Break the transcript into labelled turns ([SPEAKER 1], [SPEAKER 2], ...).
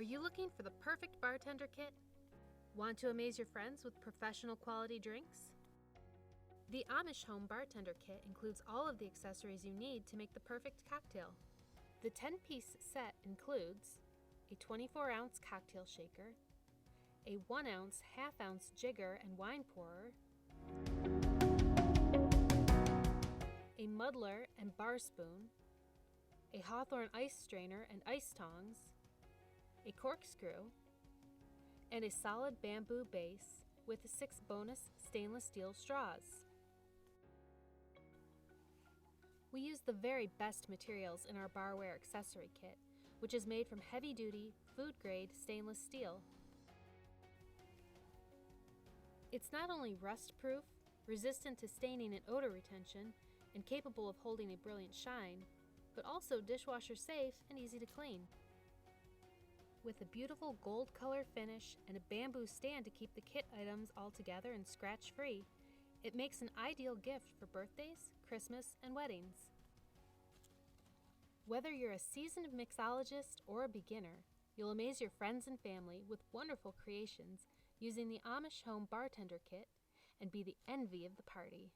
[SPEAKER 1] you looking for the perfect bartender kit? Want to amaze your friends with professional quality drinks? The Amish Home Bartender Kit includes all of the accessories you need to make the perfect cocktail. The 10-piece set includes a 24-ounce cocktail shaker, a 1-ounce half-ounce jigger and wine pourer, a muddler and bar spoon, a Hawthorne ice strainer and ice tongs, a corkscrew, and a solid bamboo base with 6 bonus stainless steel straws. We use the very best materials in our barware accessory kit, which is made from heavy-duty, food-grade stainless steel. It's not only rust-proof, resistant to staining and odor retention, and capable of holding a brilliant shine, but also dishwasher safe and easy to clean. With a beautiful gold color finish and a bamboo stand to keep the kit items all together and scratch-free, it makes an ideal gift for birthdays, Christmas, and weddings. Whether you're a seasoned mixologist or a beginner, you'll amaze your friends and family with wonderful creations using the Amish Home Bartender Kit and be the envy of the party.